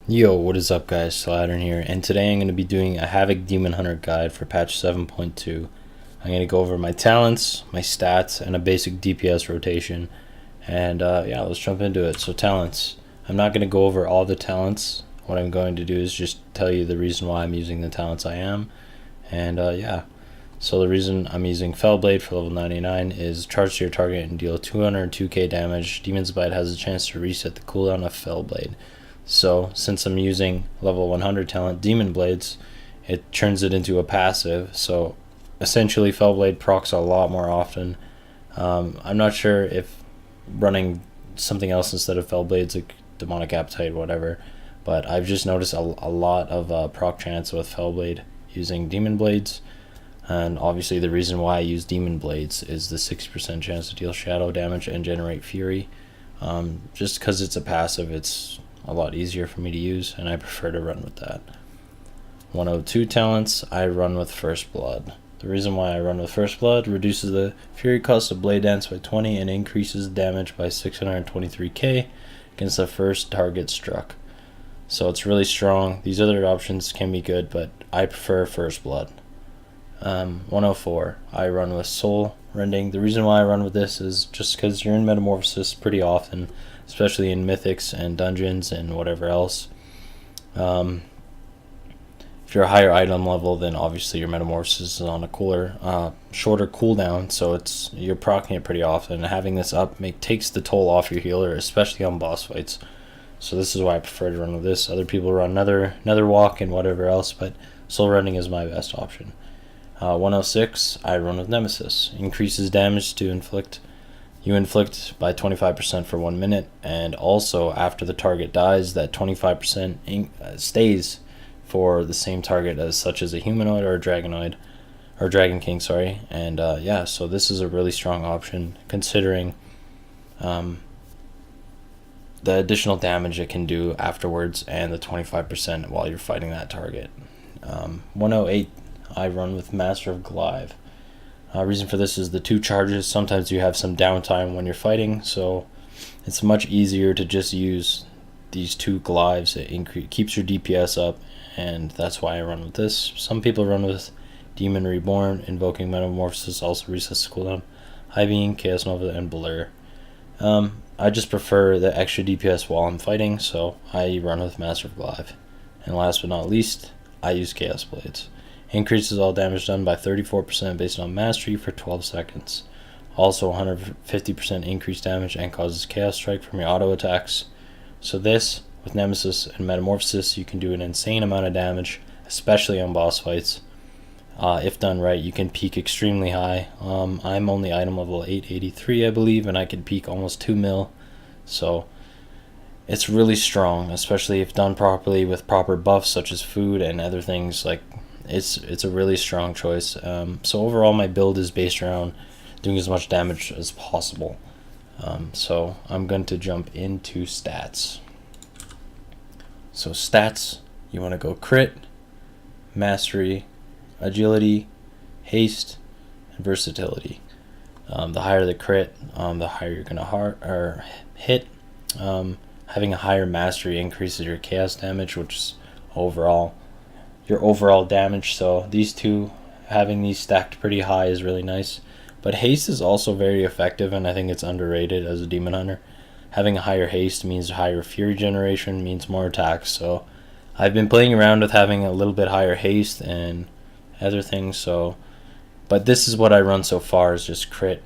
Yo, what is up guys, Slattern here, and today I'm going to be doing a Havoc Demon Hunter guide for patch 7.2. I'm going to go over my talents, my stats, and a basic DPS rotation, and yeah, let's jump into it. So talents, I'm not going to go over all the talents. What I'm going to do is just tell you the reason why I'm using the talents I am, and yeah. So the reason I'm using Fellblade for level 99 is charge to your target and deal 202k damage. Demon's Bite has a chance to reset the cooldown of Fellblade. So since I'm using level 100 talent Demon Blades, it turns it into a passive. So essentially Fellblade procs a lot more often. I'm not sure if running something else instead of Fellblades, like Demonic Appetite, whatever, but I've just noticed a lot of proc chance with Fellblade using Demon Blades. And obviously the reason why I use Demon Blades is the 6% chance to deal shadow damage and generate fury. Just because it's a passive, it's a lot easier for me to use, and I prefer to run with that. 102 talents, I run with First Blood. The reason why I run with First Blood: reduces the fury cost of Blade Dance by 20 and increases damage by 623k against the first target struck. So it's really strong. These other options can be good, but I prefer First Blood. 104, I run with Soul Rending. The reason why I run with this is just because you're in Metamorphosis pretty often, especially in Mythics and Dungeons and whatever else. If you're a higher item level, then obviously your Metamorphosis is on a shorter cooldown, so you're proccing it pretty often. And having this up takes the toll off your healer, especially on boss fights. So this is why I prefer to run with this. Other people run another walk and whatever else, but Soul Rending is my best option. 106, I run with Nemesis. Increases damage to inflict by 25% for 1 minute, and also after the target dies, that 25% stays for the same target as such as a humanoid or a dragonoid, or Dragon King, sorry. And yeah, so this is a really strong option considering the additional damage it can do afterwards and the 25% while you're fighting that target. 108, I run with Master of Glyve. Reason for this is the 2 charges. Sometimes you have some downtime when you're fighting, so it's much easier to just use these 2 Glyves. It keeps your DPS up, and that's why I run with this. Some people run with Demon Reborn. Invoking Metamorphosis also resets the cooldown. High Beam, Chaos Nova, and Blur. I just prefer the extra DPS while I'm fighting, so I run with Master of Glyve. And last but not least, I use Chaos Blades. Increases all damage done by 34% based on mastery for 12 seconds. Also 150% increased damage and causes Chaos Strike from your auto attacks. So this, with Nemesis and Metamorphosis, you can do an insane amount of damage, especially on boss fights. If done right, you can peak extremely high. I'm only item level 883, I believe, and I can peak almost 2 mil. So it's really strong, especially if done properly with proper buffs such as food and other things. Like it's a really strong choice. So overall my build is based around doing as much damage as possible. So I'm going to jump into stats. So stats, you want to go crit, mastery, agility, haste, and versatility. The higher the crit, the higher you're going to hit. Having a higher mastery increases your chaos damage, which is your overall damage. So these two, having these stacked pretty high is really nice. But haste is also very effective, and I think it's underrated as a demon hunter. Having a higher haste means higher fury generation, means more attacks. So I've been playing around with having a little bit higher haste and other things. So, but this is what I run so far, is just crit,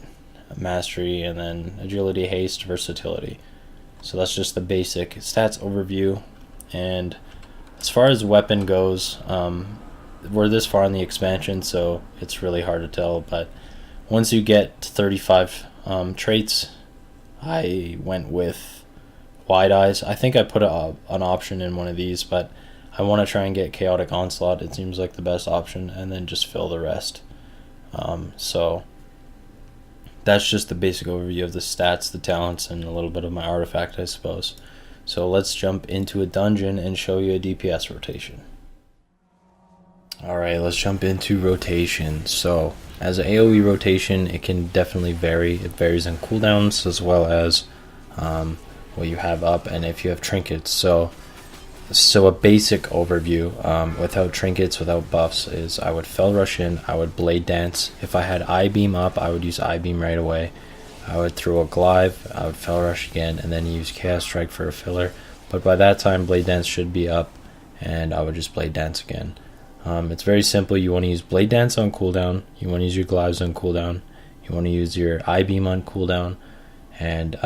mastery, and then agility, haste, versatility. So that's just the basic stats overview. And as far as weapon goes, we're this far in the expansion, so it's really hard to tell, but once you get to 35 traits, I went with Wide Eyes. I think I put an option in one of these, but I want to try and get Chaotic Onslaught. It seems like the best option, and then just fill the rest. So that's just the basic overview of the stats, the talents, and a little bit of my artifact, I suppose. So let's jump into a dungeon and show you a DPS rotation. Alright, let's jump into rotation. So as an AoE rotation, it can definitely vary. It varies in cooldowns as well as what you have up and if you have trinkets. So So a basic overview, without trinkets, without buffs, is I would Fel Rush in, I would Blade Dance. If I had I-Beam up, I would use I-Beam right away. I would throw a Glaive, I would Fel Rush again, and then use Chaos Strike for a filler. But by that time, Blade Dance should be up, and I would just Blade Dance again. It's very simple. You want to use Blade Dance on cooldown, you want to use your Glaives on cooldown, you want to use your I-Beam on cooldown, and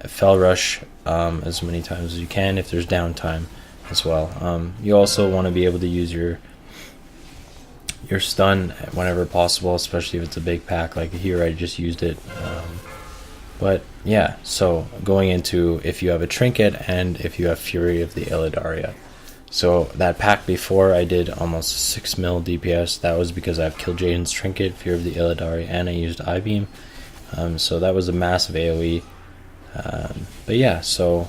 Fel Rush as many times as you can if there's downtime as well. You also want to be able to use your stun whenever possible, especially if it's a big pack. Like here, I just used it. But yeah, so going into if you have a trinket and if you have Fury of the Illidari. So that pack before, I did almost 6 mil DPS. That was because I have Killjaden's trinket, Fury of the Illidari, and I used I-Beam. So that was a massive AoE. But yeah, so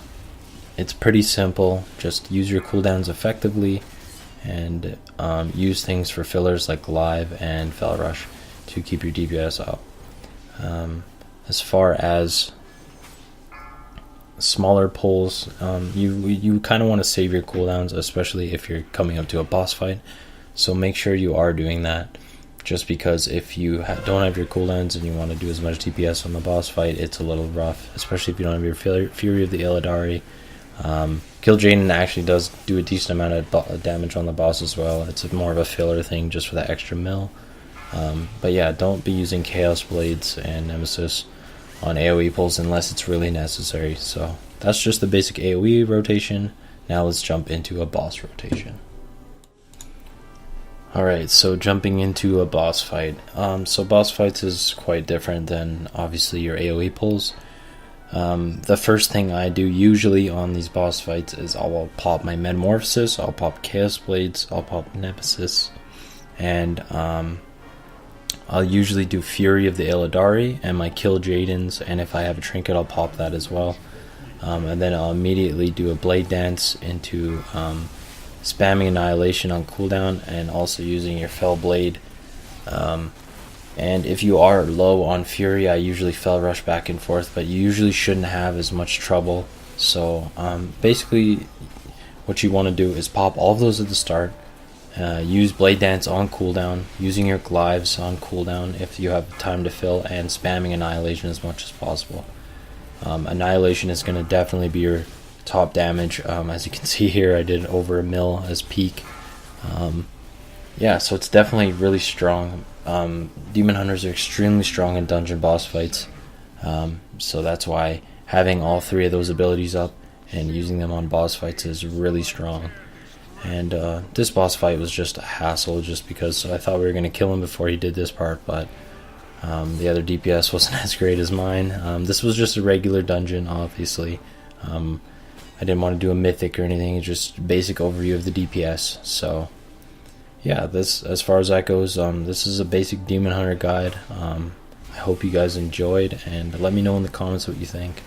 it's pretty simple. Just use your cooldowns effectively, and use things for fillers like Glaive and Fel Rush to keep your DPS up. As far as smaller pulls, you kind of want to save your cooldowns, especially if you're coming up to a boss fight. So make sure you are doing that. Just because if you don't have your cooldowns and you want to do as much DPS on the boss fight, it's a little rough, especially if you don't have your Fury of the Illidari. Kil'jaeden actually does do a decent amount of damage on the boss as well. It's more of a filler thing just for that extra mill. But yeah, don't be using Chaos Blades and Nemesis on AoE pulls unless it's really necessary. So that's just the basic AoE rotation. Now let's jump into a boss rotation. Alright, so jumping into a boss fight. So boss fights is quite different than obviously your AoE pulls. The first thing I do usually on these boss fights is I'll pop my Metamorphosis, I'll pop Chaos Blades, I'll pop Nemesis, and I'll usually do Fury of the Illidari and my Kil'jaedens, and if I have a trinket I'll pop that as well. And then I'll immediately do a Blade Dance into spamming Annihilation on cooldown and also using your Fel Blade. And if you are low on Fury, I usually Fel Rush back and forth, but you usually shouldn't have as much trouble. So basically what you want to do is pop all of those at the start, use Blade Dance on cooldown, using your Glaives on cooldown if you have time to fill, and spamming Annihilation as much as possible. Annihilation is going to definitely be your top damage. As you can see here, I did over 1 mil as peak. Yeah, so it's definitely really strong. Demon Hunters are extremely strong in dungeon boss fights, so that's why having all 3 of those abilities up and using them on boss fights is really strong. And this boss fight was just a hassle just because I thought we were going to kill him before he did this part, but the other DPS wasn't as great as mine. This was just a regular dungeon, obviously. I didn't want to do a mythic or anything, just basic overview of the DPS. So yeah, this, as far as that goes, this is a basic Demon Hunter guide. I hope you guys enjoyed, and let me know in the comments what you think.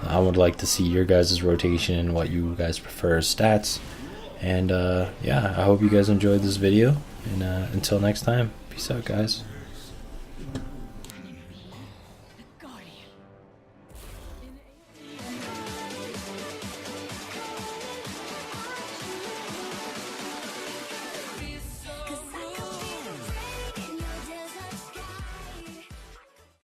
I would like to see your guys' rotation and what you guys prefer as stats. And yeah, I hope you guys enjoyed this video, and until next time, peace out guys.